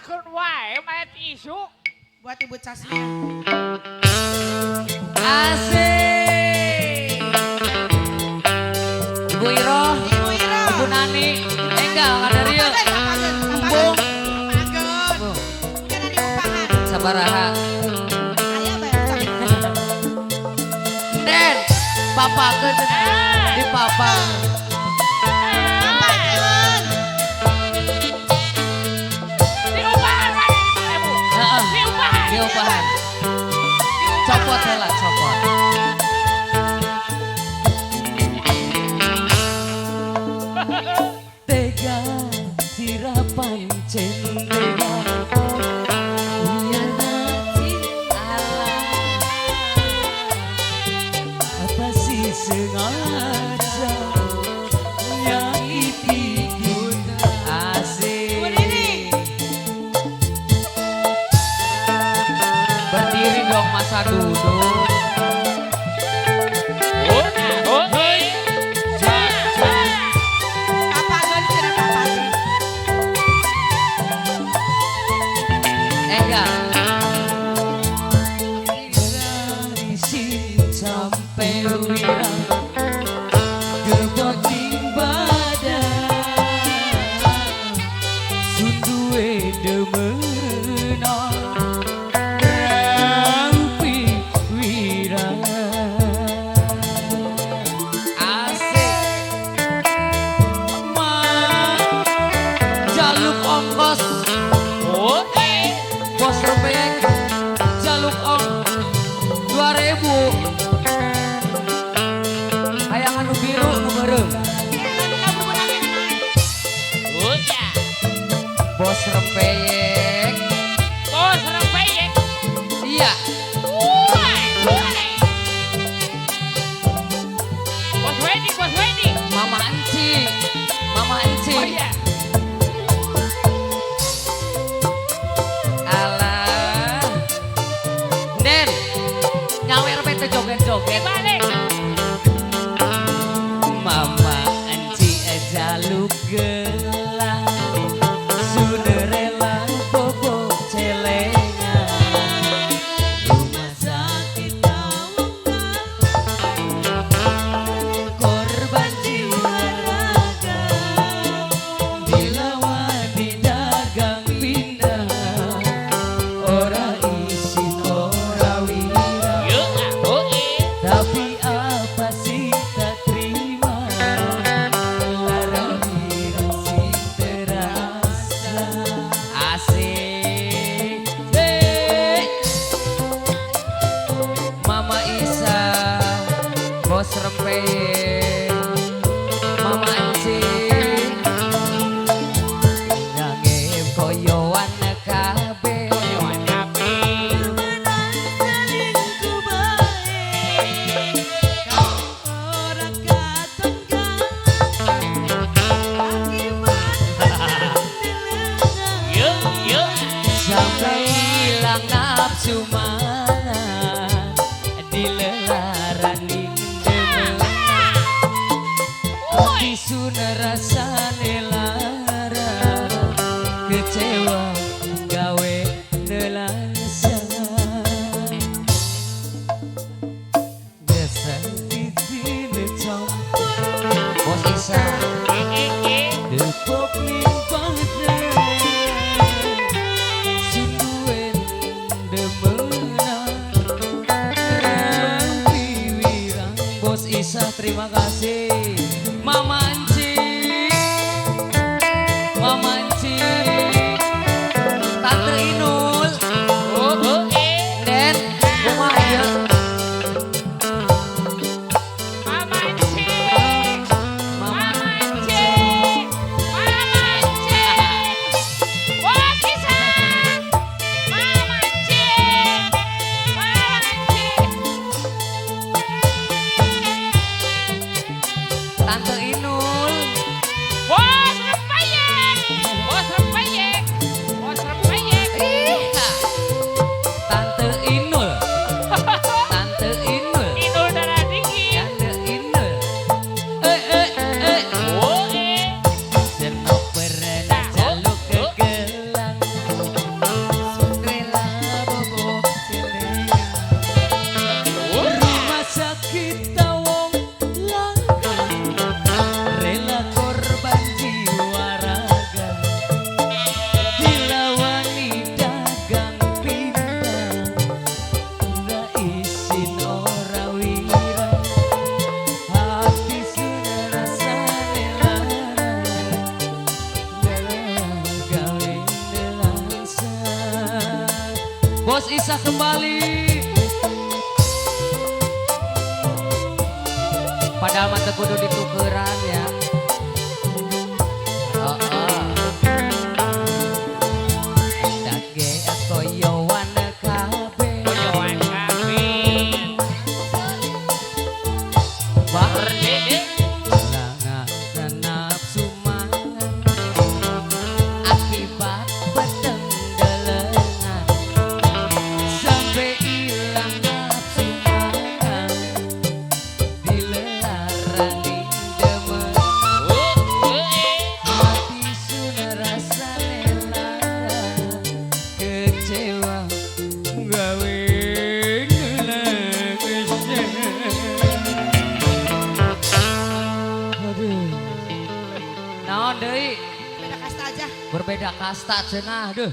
Makan wae mayat isu. Buat Ibu Casmia. Asik. Ibu Iro, Ibu Iro. Ibu Nani, enggak ada Rio. Umbung, Magen. Mungkin ada Ibu Pahan. Sabaraha. Ayo bayar. Den, papa ke di papa. Diopahan. Copot lah, copot. Tega sirapan cendera. Apa sih sengaja nyakiti kita asik. Berdiri dong masa duduk. Apa gon sih apa sih? Enggak. Dari sini sampai wirang gerbang badan sundue demenang rampi wirang asik mah jaluk ongkos bos rempeyek jaluk ong 2000 hayang anu biru nu meureum bos rempeyek Bos rempeyek. iya Bos wedding. mama Enci Oh iya. alah Den nyawer bete joget-joget Balik. mama Enci jaluk gelang Sunderella bobo celengan rumah sakit korban jiwa raga dilawan didagang pindah ora isin ora wira tapi apa sih tak terima larang sing terasa asik Mama Isa bos rempeyek Mama Enci nangep koyoan kabeh sampai hilang nafsu mangan dilelaraning demen bisun rasane lara kecewa gawe nelasa gesan titi lecom bos Isa depok limpah sinduen demenan rampi wirang bos Isa terima kasih Mama Enci Bos Isa kembali. Padahal mata kudu ditukeran ya. Dage koyo wana kabeh. Koyoan kabe. Berdede. Langan nafsu mangan akibat peteng delengan sampai hilang nafsu mangan dilarang demen mati sun rasa lela kecewa gawe Naon deui Beda kasta aja. berbeda kasta cenah. Aduh.